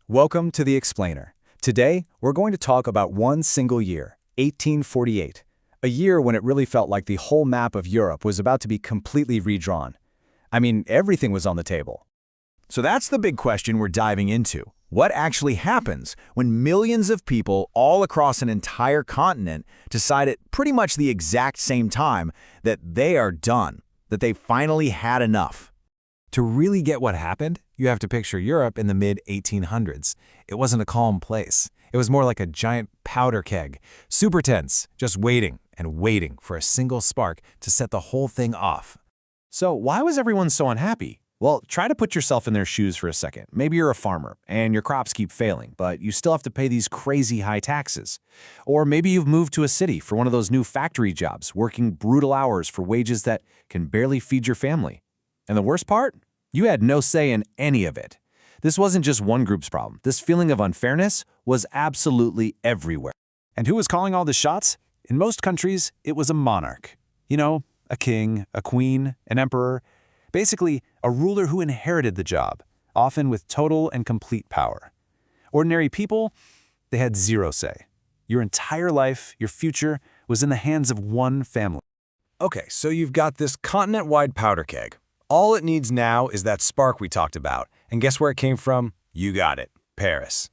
Welcome to The Explainer. Today, we're going to talk about one single year, 1848, a year when it really felt like the whole map of Europe was about to be completely redrawn. I mean, everything was on the table. So that's the big question we're diving into. What actually happens when millions of people all across an entire continent decide at pretty much the exact same time that they are done, that they finally had enough? To really get what happened, you have to picture Europe in the mid-1800s. It wasn't a calm place. It was more like a giant powder keg, super tense, just waiting and waiting for a single spark to set the whole thing off. So why was everyone so unhappy? Well, try to put yourself in their shoes for a second. Maybe you're a farmer, and your crops keep failing, but you still have to pay these crazy high taxes. Or maybe you've moved to a city for one of those new factory jobs, working brutal hours for wages that can barely feed your family. And the worst part? You had no say in any of it. This wasn't just one group's problem. This feeling of unfairness was absolutely everywhere. And who was calling all the shots? In most countries, it was a monarch. You know, a king, a queen, an emperor. Basically, a ruler who inherited the job, often with total and complete power. Ordinary people, they had zero say. Your entire life, your future, was in the hands of one family. Okay, so you've got this continent-wide powder keg. All it needs now is that spark we talked about. And guess where it came from? You got it, Paris.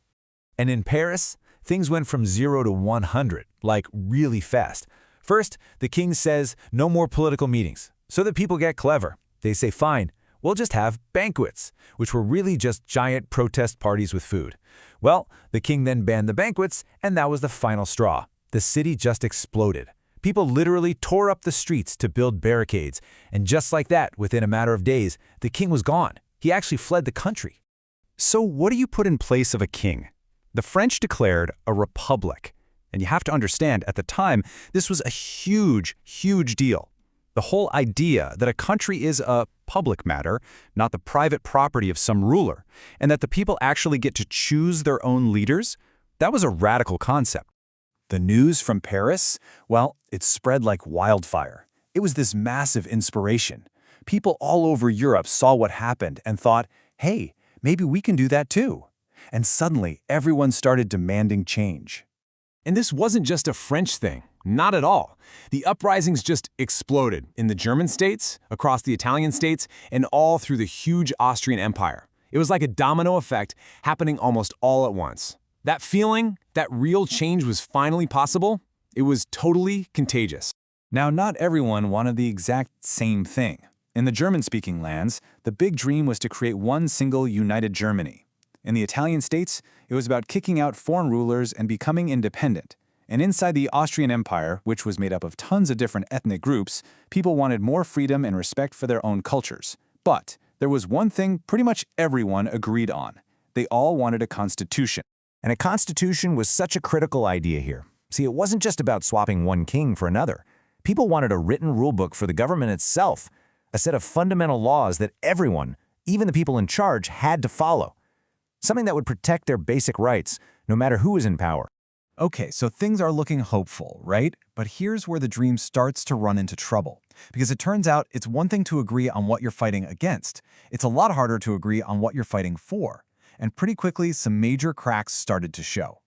And in Paris, things went from 0 to 100, like really fast. First, the king says no more political meetings, so that people get clever. They say, fine, we'll just have banquets, which were really just giant protest parties with food. Well, the king then banned the banquets, and that was the final straw. The city just exploded. People literally tore up the streets to build barricades, and just like that, within a matter of days, the king was gone. He actually fled the country. So what do you put in place of a king? The French declared a republic. And you have to understand, at the time, this was a huge, huge deal. The whole idea that a country is a public matter, not the private property of some ruler, and that the people actually get to choose their own leaders, that was a radical concept. The news from Paris, well, it spread like wildfire. It was this massive inspiration. People all over Europe saw what happened and thought, hey, maybe we can do that too. And suddenly, everyone started demanding change. And this wasn't just a French thing. Not at all. The uprisings just exploded in the German states, across the Italian states, and all through the huge Austrian Empire. It was like a domino effect happening almost all at once. That feeling, that real change was finally possible, it was totally contagious. Now, not everyone wanted the exact same thing. In the German-speaking lands, the big dream was to create one single united Germany. In the Italian states, it was about kicking out foreign rulers and becoming independent. And inside the Austrian Empire, which was made up of tons of different ethnic groups, people wanted more freedom and respect for their own cultures. But there was one thing pretty much everyone agreed on. They all wanted a constitution. And a constitution was such a critical idea here. See, it wasn't just about swapping one king for another. People wanted a written rulebook for the government itself, a set of fundamental laws that everyone, even the people in charge, had to follow. Something that would protect their basic rights, no matter who was in power. Okay, so things are looking hopeful, right? But here's where the dream starts to run into trouble. Because it turns out it's one thing to agree on what you're fighting against. It's a lot harder to agree on what you're fighting for. And pretty quickly, some major cracks started to show.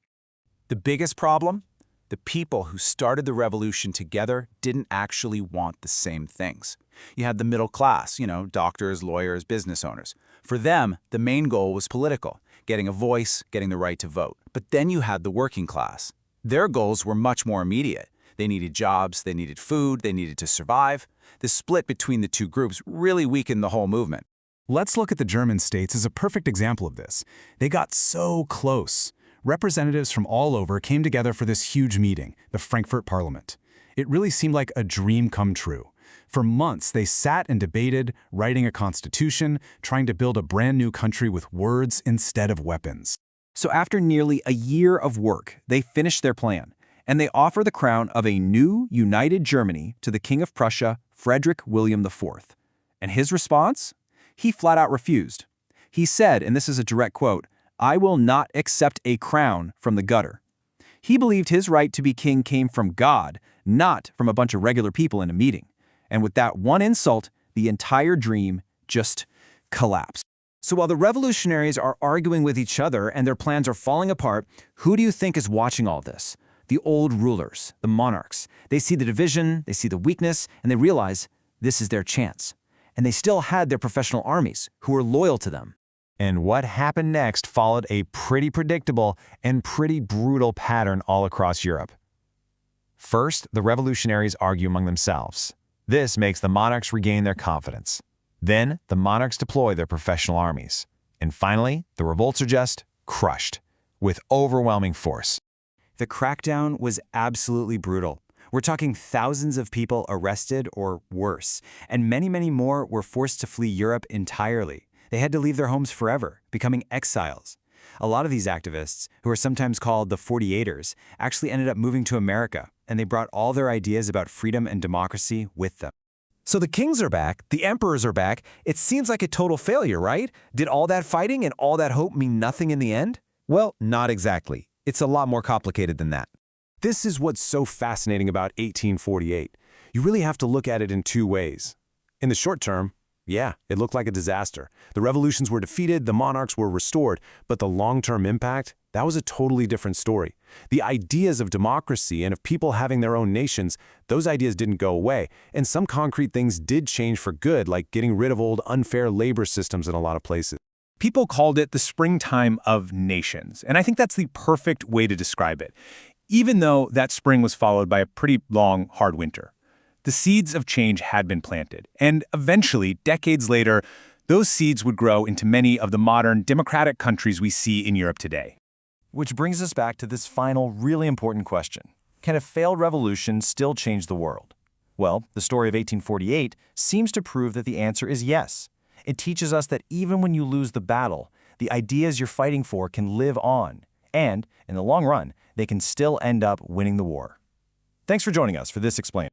The biggest problem? The people who started the revolution together didn't actually want the same things. You had the middle class, doctors, lawyers, business owners. For them, the main goal was political, getting a voice, getting the right to vote. But then you had the working class. Their goals were much more immediate. They needed jobs, they needed food, they needed to survive. The split between the two groups really weakened the whole movement. Let's look at the German states as a perfect example of this. They got so close. Representatives from all over came together for this huge meeting, the Frankfurt Parliament. It really seemed like a dream come true. For months, they sat and debated, writing a constitution, trying to build a brand new country with words instead of weapons. So after nearly a year of work, they finished their plan, and they offer the crown of a new, united Germany to the King of Prussia, Frederick William IV. And his response? He flat out refused. He said, and this is a direct quote, "I will not accept a crown from the gutter." He believed his right to be king came from God, not from a bunch of regular people in a meeting. And with that one insult, the entire dream just collapsed. So while the revolutionaries are arguing with each other and their plans are falling apart, who do you think is watching all this? The old rulers, the monarchs. They see the division, they see the weakness, and they realize this is their chance. And they still had their professional armies who were loyal to them. And what happened next followed a pretty predictable and pretty brutal pattern all across Europe. First, the revolutionaries argue among themselves. This makes the monarchs regain their confidence. Then, the monarchs deploy their professional armies. And finally, the revolts are just crushed with overwhelming force. The crackdown was absolutely brutal. We're talking thousands of people arrested or worse, and many, many more were forced to flee Europe entirely. They had to leave their homes forever, becoming exiles. A lot of these activists, who are sometimes called the 48ers, actually ended up moving to America, and they brought all their ideas about freedom and democracy with them. So the kings are back, the emperors are back. It seems like a total failure, right? Did all that fighting and all that hope mean nothing in the end? Well, not exactly. It's a lot more complicated than that. This is what's so fascinating about 1848. You really have to look at it in two ways. In the short term, yeah, it looked like a disaster. The revolutions were defeated, the monarchs were restored, but the long-term impact, that was a totally different story. The ideas of democracy and of people having their own nations, those ideas didn't go away, and some concrete things did change for good, like getting rid of old unfair labor systems in a lot of places. People called it the springtime of nations, and I think that's the perfect way to describe it, even though that spring was followed by a pretty long, hard winter. The seeds of change had been planted, and eventually, decades later, those seeds would grow into many of the modern democratic countries we see in Europe today. Which brings us back to this final, really important question. Can a failed revolution still change the world? Well, the story of 1848 seems to prove that the answer is yes. It teaches us that even when you lose the battle, the ideas you're fighting for can live on, and, in the long run, they can still end up winning the war. Thanks for joining us for This Explained.